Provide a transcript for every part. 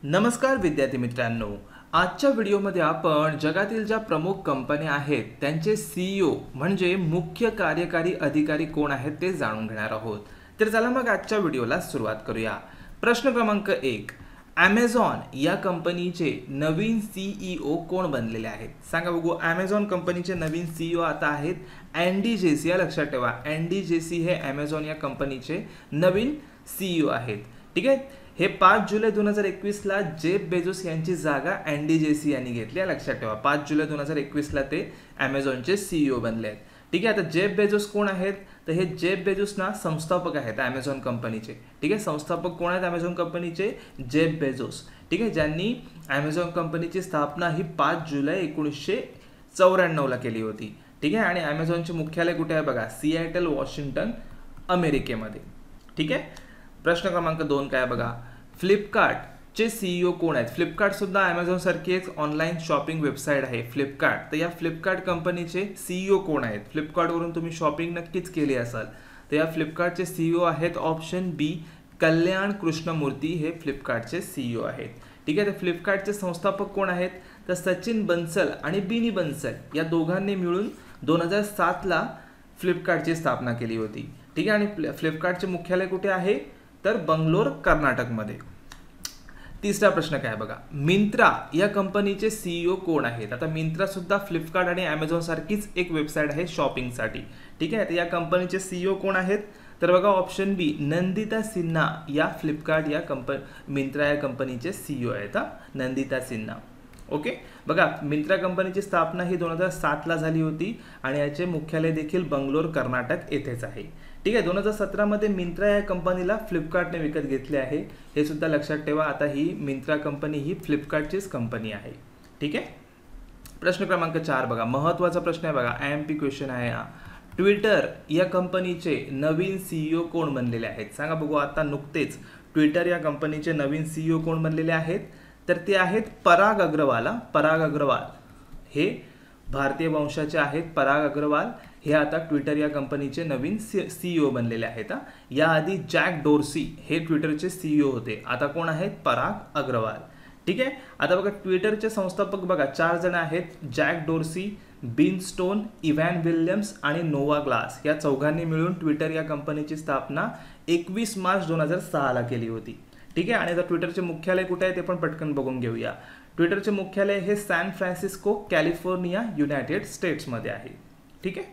नमस्कार विद्यार्थी मित्रांनो, आजच्या व्हिडिओमध्ये आपण जगातील ज्या प्रमुख कंपन्या आहेत त्यांचे सीईओ म्हणजे मुख्य कार्यकारी अधिकारी कोण आहेत ते जाणून घेणार आहोत। तर चला मग आजच्या व्हिडिओला सुरुवात करूया। प्रश्न क्रमांक 1, Amazon या कंपनीचे नवीन सीईओ कोण बनलेले आहेत? सांगा बघू। Amazon कंपनीचे नवीन सीईओ आता आहेत अँडी जेसी। या लक्षात ठेवा, अँडी जेसी हे Amazon या कंपनीचे नवीन सीईओ आहेत। ठीक आहे, हे 5 जुलै 2021 ला जेफ बेझोस यांची जागा अँडी जेसी यांनी घेतली। लक्षात ठेवा, 5 जुलै 2021 ला ते Amazonचे सीईओ बनले आहेत। ठीक आहे, आता जेफ बेझोस कोण आहेत? तर हे जेफ बेझोस ना संस्थापक आहेत Amazon कंपनीचे। ठीक आहे, संस्थापक कोण आहेत Amazon कंपनीचे? Jeff Bezos. ठीक आहे, ज्यांनी Amazon कंपनीची स्थापना ही 5 जुलै 1994 ला केली होती। ठीक आहे, आणि Amazonचे मुख्यालय कुठे आहे बघा? सिएटल, वॉशिंग्टन, अमेरिकेमध्ये। ठीक आहे, प्रश्न क्रमांक 2 काय बघा? फ्लिपकार्टचे सीईओ कोण आहेत? फ्लिपकार्ट सुद्धा Amazon सारखी एक ऑनलाईन शॉपिंग वेबसाईट आहे फ्लिपकार्ट। तर या फ्लिपकार्ट कंपनीचे सीईओ कोण आहेत? फ्लिपकार्टवरून तुम्ही शॉपिंग नक्कीच केली असाल, तर या फ्लिपकार्टचे सीईओ आहेत ऑप्शन बी, कल्याण कृष्णमूर्ती हे फ्लिपकार्टचे सीईओ आहेत। ठीक आहे, तर फ्लिपकार्टचे संस्थापक कोण आहेत? तर सचिन बन्सल आणि बिनी बन्सल या दोघांनी मिळून 2007 ला फ्लिपकार्टची स्थापना केली होती। ठीक आहे, आणि फ्लिपकार्टचे मुख्यालय कुठे आहे? तर बंगलोर, कर्नाटकमध्ये। तिसरा प्रश्न काय बघा? मिंत्रा या कंपनीचे सीईओ कोण आहेत? आता मिंत्रा सुद्धा फ्लिपकार्ट आणि Amazon सारखीच एक वेबसाईट आहे शॉपिंगसाठी। ठीक आहे, तर या कंपनीचे सीईओ कोण आहेत? तर बघा ऑप्शन बी, नंदिता सिन्हा या फ्लिपकार्ट या मिंत्रा या कंपनीचे सीईओ आहेत। नंदिता सिन्हा। ओके, बघा मिंत्रा कंपनीची स्थापना ही 2007 ला झाली होती आणि याचे मुख्यालय देखील बंगलोर, कर्नाटक येथेच आहे। ठीक आहे, 2017 मध्ये मिंत्रा या कंपनीला फ्लिपकार्टने विकत घेतले आहे, हे सुद्धा लक्षात ठेवा। आता ही मिंत्रा कंपनी ही फ्लिपकार्टचीच कंपनी आहे। ठीक आहे, प्रश्न क्रमांक 4 बघा, महत्त्वाचा प्रश्न आहे बघा, IMP क्वेश्चन आहे हा। ट्विटर या कंपनीचे नवीन सीईओ कोण बनलेले आहेत? सांगा बघू। आता नुकतेच ट्विटर या कंपनीचे नवीन सीईओ कोण बनलेले आहेत? तर ते आहेत पराग अग्रवाल। पराग अग्रवाल हे भारतीय वंशाचे आहेत। पराग अग्रवाल हे आता ट्विटर या कंपनीचे नवीन सीईओ बनलेले आहेत। याआधी जॅक डोर्सी हे ट्विटरचे सीईओ होते, आता कोण आहेत? पराग अग्रवाल। ठीक आहे, आता बघा ट्विटरचे संस्थापक बघा 4 जण आहेत, जॅक डोर्सी, बिन स्टोन, इव्हॅन विल्यम्स आणि नोवा ग्लास। या चौघांनी मिळून ट्विटर या कंपनीची स्थापना 21 मार्च 2006 ला केली होती। ठीक आहे, आणि आता ट्विटरचे मुख्यालय कुठे आहे ते पण पटकन बघून घेऊया। ट्विटरचे मुख्यालय हे सॅन फ्रान्सिस्को, कॅलिफोर्निया, युनायटेड स्टेट्समध्ये आहे। ठीक आहे,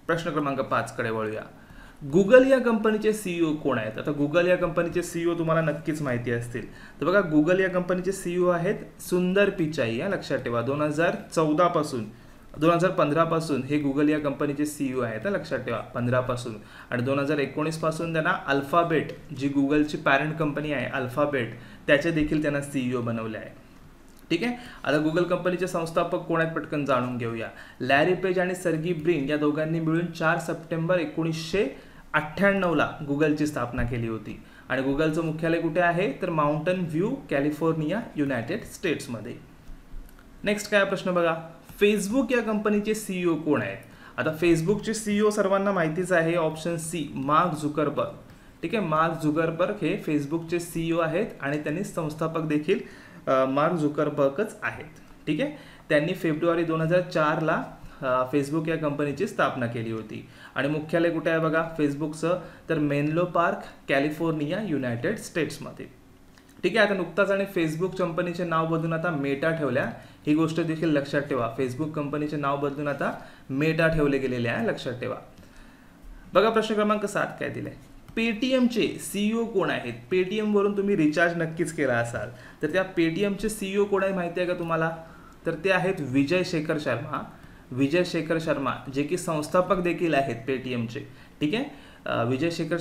प्रश्न क्रमांक 5 कडे वळूया। गुगल या कंपनीचे सीईओ कोण आहेत? आता गुगल या कंपनीचे सीईओ तुम्हाला नक्कीच माहिती असतील। तर बघा गुगल या कंपनीचे सीईओ आहेत सुंदर पिचाई। या लक्षात ठेवा, 2015 पासून हे गुगल या कंपनीचे सीईओ आहेत। लक्षात ठेवा, 15 पासून, आणि 2019 पासून त्यांना अल्फाबेट जी गुगलची पॅरेंट कंपनी आहे अल्फाबेट त्याचे देखील त्यांना सीईओ बनवले आहे। ठीक आहे, आता गुगल कंपनीचे संस्थापक कोण आहेत पटकन जाणून घेऊया। लॅरी पेज आणि सर्गी ब्रिन या दोघांनी मिळून 4 सप्टेंबर 1998 ला गुगलची स्थापना केली होती, आणि गुगलचं मुख्यालय कुठे आहे? तर माउंटन व्ह्यू, कॅलिफोर्निया, युनायटेड स्टेट्समध्ये। नेक्स्ट काय प्रश्न बघा, फेसबुक या कंपनीचे सीईओ कोण आहेत? आता फेसबुकचे सीईओ सर्वांना माहितीच आहे, ऑप्शन सी, मार्क झुकरबर्ग। ठीक आहे, मार्क झुकरबर्ग हे फेसबुकचे सीईओ आहेत आणि त्यांनी संस्थापक देखील मार्क झुकरबर्गच आहेत। ठीक आहे, त्यांनी फेब्रुवारी 2004 ला फेसबुक या कंपनीची स्थापना केली होती, आणि मुख्यालय कुठे आहे बघा फेसबुकचं? तर मेनलो पार्क, कॅलिफोर्निया, युनायटेड स्टेट्समध्ये। ठीक आहे, आता नुकताच आणि फेसबुक कंपनीचे नाव बदलून आता मेटा ठेवल्या, ही गोष्ट देखील लक्षात ठेवा। फेसबुक कंपनीचे नाव बदलून आता मेटा ठेवले गेलेले आहे, लक्षात ठेवा। बघा प्रश्न क्रमांक 7 काय दिलाय? पेटीएमचे सीईओ कोण आहेत? पेटीएम वरून तुम्ही रिचार्ज नक्कीच केला असाल, तर त्या पेटीएमचे सीईओ कोण आहे माहिती आहे का तुम्हाला? तर ते आहेत विजय शेखर शर्मा। विजय शेखर शर्मा जे की संस्थापक देखील आहेत पेटीएमचे। ठीक आहे, विजय शेखर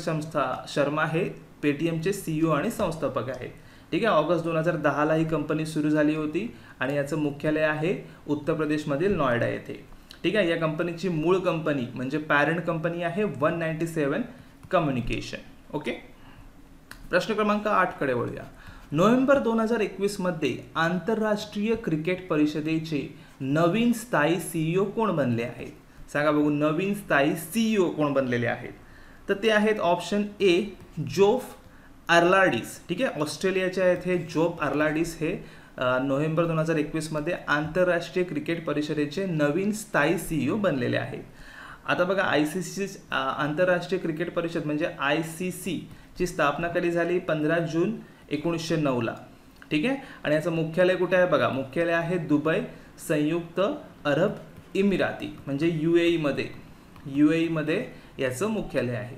शर्मा हे पेटीएमचे सीईओ आणि संस्थापक आहेत। ठीक आहे, ऑगस्ट 2010 ला ही कंपनी सुरू झाली होती आणि याचं मुख्यालय आहे उत्तर प्रदेशमधील नोएडा येथे। ठीक आहे, या कंपनीची मूळ कंपनी म्हणजे पॅरेंट कंपनी आहे 197 कम्युनिकेशन। ओके, प्रश्न क्रमांक 8 कडे वळूया। नोव्हेंबर 2021 मध्ये आंतरराष्ट्रीय क्रिकेट परिषदेचे नवीन स्थायी सीईओ कोण बनले आहेत? सांगा बघू, नवीन स्थायी सीईओ कोण बनलेले आहेत? तर ते आहेत ऑप्शन ए, जोफ अर्लाडिस, ठीक आहे, ऑस्ट्रेलियाचे आहेत हे जोब अर्लाडिस. हे नोव्हेंबर 2021 मध्ये आंतरराष्ट्रीय क्रिकेट परिषदेचे नवीन स्थायी CEO बनलेले आहेत. आता बघा, ICC आंतरराष्ट्रीय क्रिकेट परिषद म्हणजे ICC ची स्थापना कधी झाली? 15 जून 1909 ठीक आहे. आणि याचं मुख्यालय कुठे आहे? बघा, मुख्यालय आहे दुबई, संयुक्त अरब इमिराती म्हणजे UAE मध्ये याचं मुख्यालय आहे.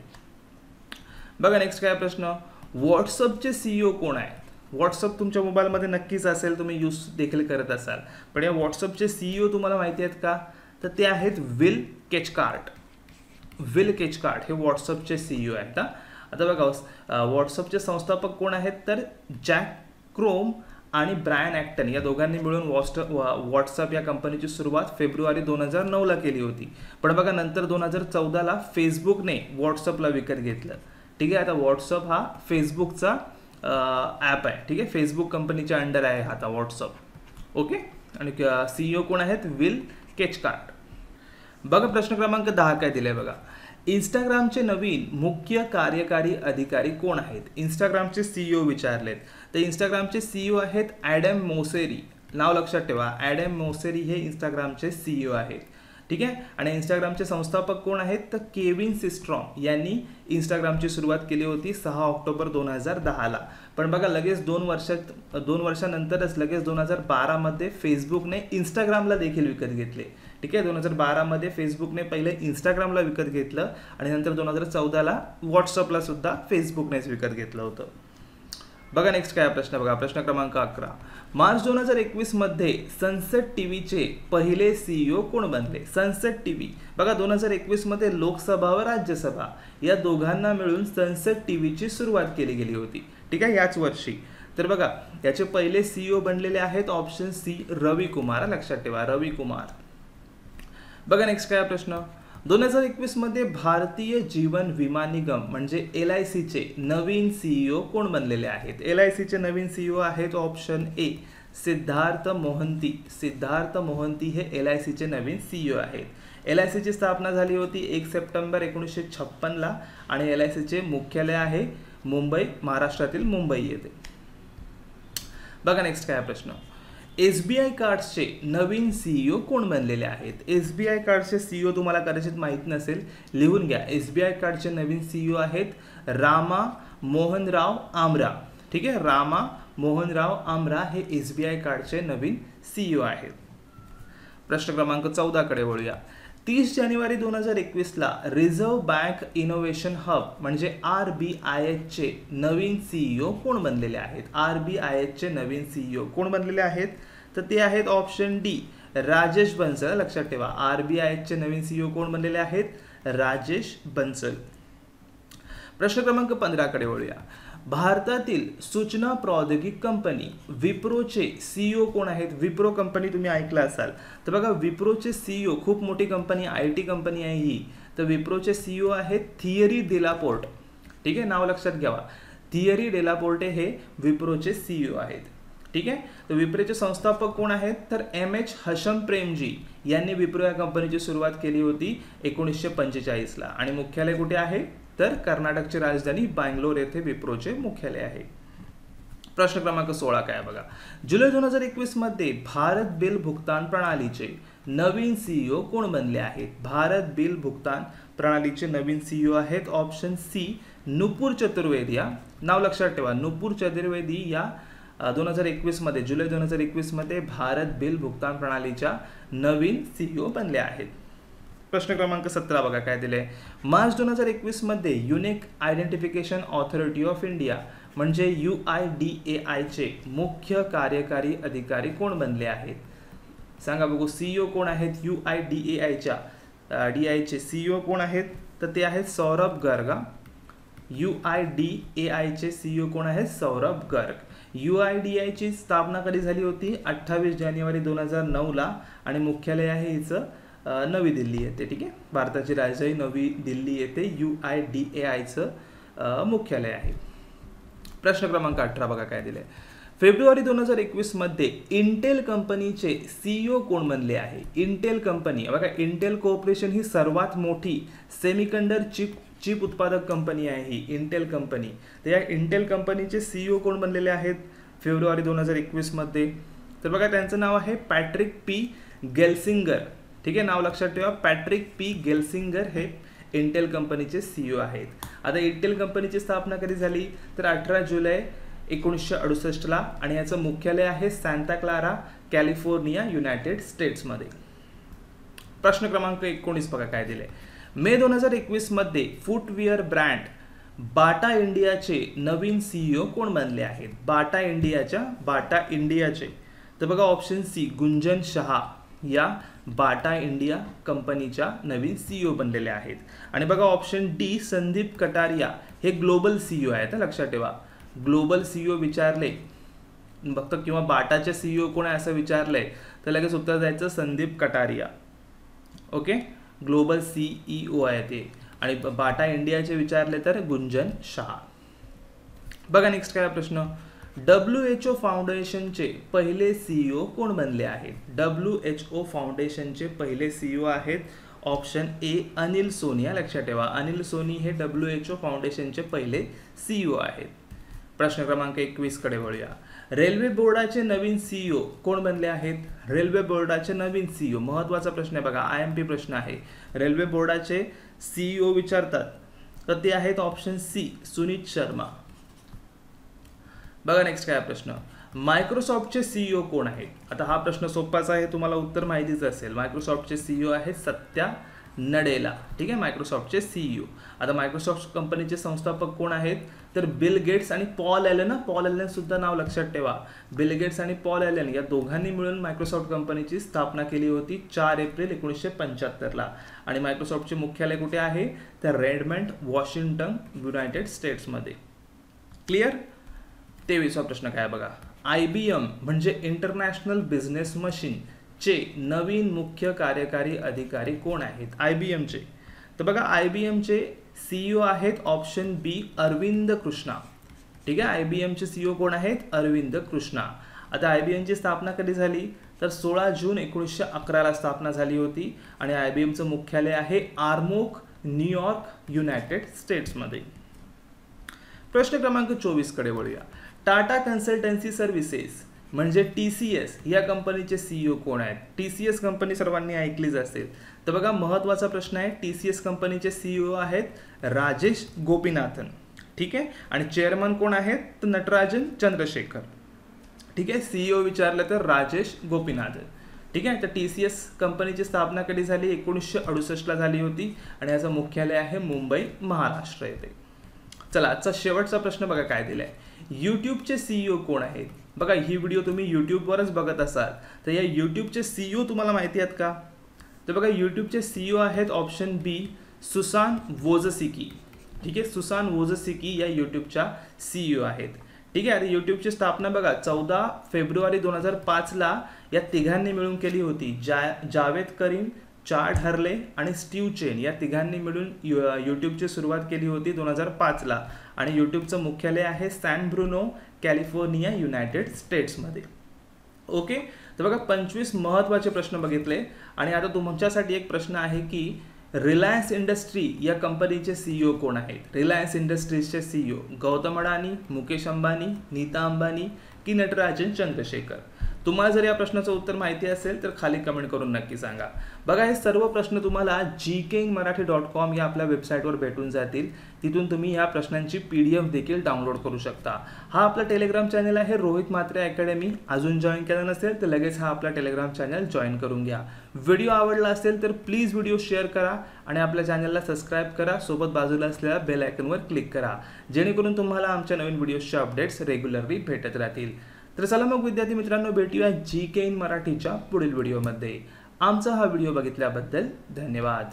बघा नेक्स्ट काय प्रश्न, व्हॉट्सअपचे CEO कोण आहेत? व्हॉट्सअप तुमच्या मोबाईलमध्ये नक्कीच असेल, तुम्ही यूज देखील करत असाल, पण या व्हॉट्सअपचे CEO तुम्हाला माहिती आहेत का? तर ते आहेत विल केचकार्ट. हे व्हॉट्सअपचे CEO आहेत. आता बघा, व्हॉट्सअपचे संस्थापक कोण आहेत? तर जॅक क्रोम आणि ब्रायन ॲक्टन या दोघांनी मिळून व्हॉट्सअप या कंपनीची सुरुवात फेब्रुवारी 2009 केली होती. पण बघा, नंतर 2014 फेसबुकने व्हॉट्सअपला विकत घेतलं. ठीक आहे. आता व्हॉट्सअप हा फेसबुकचा ॲप आहे. ठीक आहे, फेसबुक कंपनीच्या अंडर आहे आता व्हॉट्सअप. ओके. आणि CEO कोण आहेत? विल केचकार्ट. बघा प्रश्न क्रमांक 10 काय दिले बघा, इंस्टाग्रामचे नवीन मुख्य कार्यकारी अधिकारी कोण आहेत? इंस्टाग्रामचे CEO विचारलेत. तर इंस्टाग्रामचे CEO आहेत ॲडम मोसेरी. नाव लक्षात ठेवा, ॲडम मोसेरी हे इंस्टाग्रामचे CEO आहेत. ठीक आहे. आणि इंस्टाग्रामचे संस्थापक कोण आहेत? तर केविन सिस्ट्रॉम यांनी इंस्टाग्रामची सुरुवात केली होती 6 ऑक्टोबर 2010. पण बघा, लगेच 2 वर्षानंतरच लगेच 2012 मध्ये फेसबुकने इंस्टाग्रामला देखील विकत घेतले. ठीक आहे. 2012 मध्ये फेसबुकने पहिले इंस्टाग्रामला विकत घेतलं आणि नंतर 2014 व्हॉट्सअपला सुद्धा फेसबुकनेच विकत घेतलं होतं. बघा नेक्स्ट काय प्रश्न बघा, प्रश्न क्रमांक 11, मार्च 2021 मध्ये सनसेट टीव्हीचे पहिले CEO कोण बनले? सनसेट टीव्ही बघा, 2021 मध्ये लोकसभा व राज्यसभा या दोघांना मिळून सनसेट टीव्हीची सुरुवात केली गेली होती. ठीक आहे, याच वर्षी. तर बघा, याचे पहिले CEO बनलेले आहेत ऑप्शन C रवी कुमार. लक्षात ठेवा, रवी कुमार. बघा नेक्स्ट काय प्रश्न, 2021 मध्ये भारतीय जीवन विमा निगम म्हणजे LICचे नवीन CEO कोण बनलेले आहेत? LICचे नवीन CEO आहेत ऑप्शन A सिद्धार्थ मोहंती हे LICचे नवीन CEO आहेत. LICची स्थापना झाली होती 1 सप्टेंबर 1956 आणि LICचे मुख्यालय आहे मुंबई, महाराष्ट्रातील मुंबई येथे. बघा नेक्स्ट काय प्रश्न, SBI कार्ड्सचे नवीन CEO कोण बनलेले आहेत? SBI कार्डचे CEO तुम्हाला कदाचित माहीत नसेल, लिहून घ्या. SBI कार्डचे नवीन CEO आहेत रामा मोहनराव आमरा. ठीक आहे, रामा मोहनराव आमरा हे SBI कार्डचे नवीन CEO आहेत. प्रश्न क्रमांक 14 कडे वळूया. 30 जानेवारी 2021 रिझर्व्ह बँक इनोव्हेशन हब म्हणजे RBIHचे नवीन CEO कोण बनलेले आहेत? RBIHचे नवीन CEO कोण बनलेले आहेत? तर ते आहेत ऑप्शन D राजेश बन्सल. लक्षात ठेवा, RBIHचे नवीन CEO कोण बनलेले आहेत? राजेश बन्सल. प्रश्न क्रमांक 15 कडे वळूया. भारतातील सूचना प्रौद्योगिकी कंपनी विप्रोचे CEO कोण आहेत? विप्रो कंपनी तुम्ही ऐकलं असाल. तर बघा, विप्रोचे CEO खूप मोठी कंपनी, IT कंपनी आहे ही. तर विप्रोचे CEO आहेत थियरी डेलापोर्ट. ठीक आहे, नाव लक्षात घ्यावा, थियरी डेलापोर्टे हे विप्रोचे CEO आहेत. ठीक आहे. तर विप्रोचे संस्थापक कोण आहेत? तर MH हशम प्रेमजी यांनी विप्रो या कंपनीची सुरुवात केली होती 1945 आणि मुख्यालय कुठे आहे? तर कर्नाटकची राजधानी बँगलोर येथे विप्रोचे मुख्यालय आहे. प्रश्न क्रमांक 16 काय बघा, जुलै 2021 मध्ये भारत बिल भुगतान प्रणालीचे नवीन CEO कोण बनले आहेत? भारत बिल भुगतान प्रणालीचे नवीन CEO आहेत ऑप्शन C नुपूर चतुर्वेदी. नाव लक्षात ठेवा, नुपूर चतुर्वेदी या 2021 मध्ये, जुलै 2021 मध्ये भारत बिल भुगतान प्रणालीच्या नवीन CEO बनले आहेत. प्रश्न क्रमांक 17 बघा काय दिले, मार्च 2021 मध्ये unique identification authority of India म्हणजे UIDAI चे मुख्य कार्यकारी अधिकारी कोण बनले आहेत? सांगा बघू, CEO कोण आहेत UIDAI चे CEO कोण आहेत? तर ते आहेत सौरभ गर्ग. UIDAI चे CEO कोण आहेत? सौरभ गर्ग. UIDAI ची स्थापना कधी झाली होती? 28 जानेवारी 2009 आणि मुख्यालय आहे हिचं नवी दिल्ली येथे. ठीक आहे, भारताची राजधानी नवी दिल्ली येथे UIDAI चं मुख्यालय आहे. प्रश्न क्रमांक 18 बघा काय दिले, फेब्रुवारी 2021 मध्ये इंटेल कंपनीचे CEO कोण बनले आहे? इंटेल कंपनी बघा, इंटेल कॉर्पोरेशन ही सर्वात मोठी सेमीकंडक्टर चिप उत्पादक कंपनी आहे ही इंटेल कंपनी. तर या इंटेल कंपनीचे CEO कोण बनलेले आहेत फेब्रुवारी 2021 मध्ये? तर बघा त्यांचं नाव आहे पॅट्रिक पी गेल्सिंगर. ठीक आहे, नाव लक्षात ठेवा, पॅट्रिक पी गेल्सिंगर हे इंटेल कंपनीचे CEO आहेत. आता इंटेल कंपनीची स्थापना कधी झाली तर 18 जुलै 1968 ला आणि याचं मुख्यालय आहे सांता क्लारा, कॅलिफोर्निया, युनायटेड स्टेट्समध्ये. प्रश्न क्रमांक 19 बघा काय दिले. मे 2021 मध्ये फुटवेअर ब्रँड बाटा इंडियाचे नवीन CEO कोण बनले आहेत? बाटा इंडियाचे तर बघा ऑप्शन सी गुंजन शहा या बाटा इंडिया कंपनीच्या नवीन CEO बनलेले आहेत. आणि बघा ऑप्शन डी संदीप कटारिया हे ग्लोबल CEO आहेत. लक्षात ठेवा, ग्लोबल CEO विचारले फक्त किंवा बाटाचे CEO कोण आहे असं विचारलंय तर लगेच उत्तर द्यायचं Sandeep Kataria. Okay, global CEO आहे ते. आणि बाटा इंडियाचे विचारले तर गुंजन शहा. बघा नेक्स्ट काय प्रश्न. WHO फाउंडेशनचे पहिले CEO कोण बनले आहेत? WHO फाउंडेशनचे पहिले CEO आहेत ऑप्शन ए अनिल सोनी. लक्षात ठेवा, अनिल सोनी हे WHO फाउंडेशनचे पहिले CEO आहेत. प्रश्न क्रमांक 21 कडे वळूया. रेल्वे बोर्डाचे नवीन CEO कोण बनले आहेत? रेल्वे बोर्डाचे नवीन CEO महत्त्वाचा प्रश्न आहे बघा, IMP प्रश्न आहे. रेल्वे बोर्डाचे CEO विचारतात तर ते आहेत ऑप्शन सी सुनीत शर्मा. बघा नेक्स्ट काय प्रश्न. मायक्रोसॉफ्टचे CEO कोण आहेत? आता हा प्रश्न सोपाच आहे, तुम्हाला उत्तर माहितीच असेल. मायक्रोसॉफ्टचे CEO आहेत सत्या नडेला. ठीक आहे, मायक्रोसॉफ्टचे CEO. आता मायक्रोसॉफ्ट कंपनीचे संस्थापक कोण आहेत तर बिल गेट्स आणि पॉल ॲलन. पॉल ॲलन सुद्धा नाव लक्षात ठेवा. बिल गेट्स आणि पॉल ॲलन या दोघांनी मिळून मायक्रोसॉफ्ट कंपनीची स्थापना केली होती 4 एप्रिल 1975 ला. आणि मायक्रोसॉफ्टचे मुख्यालय कुठे आहे तर रेडमंड, वॉशिंग्टन, युनायटेड स्टेट्समध्ये. क्लिअर. 23वा प्रश्न काय बघा. IBM म्हणजे इंटरनॅशनल बिझनेस मशीन चे नवीन मुख्य कार्यकारी अधिकारी कोण आहेत? IBMचे तर बघा IBMचे CEO आहेत ऑप्शन बी अरविंद कृष्णा. ठीक आहे, IBMचे CEO कोण आहेत? अरविंद कृष्णा. आता IBMची स्थापना कधी झाली तर 16 जून 1911 ला स्थापना झाली होती. आणि IBMचं मुख्यालय आहे आर्मोक, न्यूयॉर्क, युनायटेड स्टेट्समध्ये. प्रश्न क्रमांक 24 कडे वळूया. टाटा कन्सल्टन्सी सर्व्हिसेस म्हणजे TCS या कंपनीचे CEO कोण आहेत? TCS कंपनी सर्वांनी ऐकलीच असेल. तर बघा महत्त्वाचा प्रश्न आहे. TCS कंपनीचे CEO आहेत राजेश गोपीनाथन. ठीक आहे, आणि चेअरमन कोण आहेत तर नटराजन चंद्रशेखर. ठीक आहे, CEO विचारलं तर राजेश गोपीनाथन. ठीक आहे, तर TCS कंपनीची स्थापना कधी झाली? 1968 ला झाली होती आणि याचं मुख्यालय आहे मुंबई, महाराष्ट्र येथे. चला आजचा शेवटचा प्रश्न बघा काय दिलाय. यूट्यूबचे CEO कोण आहेत? बघा ही व्हिडिओ तुम्ही यूट्यूबवरच बघत असाल तर या यूट्यूबचे CEO तुम्हाला माहिती आहेत का? तर बघा यूट्यूबचे CEO आहेत ऑप्शन बी सुसान वोजसिकी. ठीक आहे, सुसान वोजसिकी या यूट्यूबच्या CEO आहेत. ठीक आहे, आता यूट्यूबची स्थापना बघा 14 फेब्रुवारी 2005 ला या तिघांनी मिळून केली होती. जावेद करीम, चाड हर्ले आणि स्टीव्ह चेन या तिघांनी मिळून यूट्यूबची सुरुवात केली होती 2005 ला. आणि यूट्यूबचं मुख्यालय आहे सॅन ब्रुनो, कॅलिफोर्निया, युनायटेड स्टेट्समध्ये. ओके, तर बघा 25 महत्त्वाचे प्रश्न बघितले. आणि आता तुमच्यासाठी एक प्रश्न आहे की रिलायन्स इंडस्ट्री या कंपनीचे CEO कोण आहेत? रिलायन्स इंडस्ट्रीजचे CEO गौतम अडानी, मुकेश अंबानी, नीता अंबानी की नटराजन चंद्रशेखर? तुम्हाला जर या प्रश्नाचं उत्तर माहिती असेल तर खाली कमेंट करून नक्की सांगा. बघा हे सर्व प्रश्न तुम्हाला gkingmarathi.com या आपल्या वेबसाईटवर भेटून जातील. तिथून तुम्ही या प्रश्नांची PDF देखील डाउनलोड करू शकता. हा आपला टेलिग्राम चॅनल आहे रोहित म्हात्रे अकॅडमी. अजून जॉईन केला नसेल तर लगेच हा आपला टेलिग्राम चॅनल जॉईन करून घ्या. व्हिडिओ आवडला असेल तर प्लीज व्हिडिओ शेअर करा आणि आपल्या चॅनलला सबस्क्राईब करा. सोबत बाजूला असलेल्या बेल आयकॉनवर क्लिक करा जेणेकरून तुम्हाला आमच्या नवीन व्हिडिओचे अपडेट्स रेग्युलरली भेटत राहतील. तर चला मग विद्यार्थी मित्रांनो भेटूया GK इन मराठीच्या पुढील व्हिडिओमध्ये. आमचा हा व्हिडिओ बघितल्याबद्दल धन्यवाद.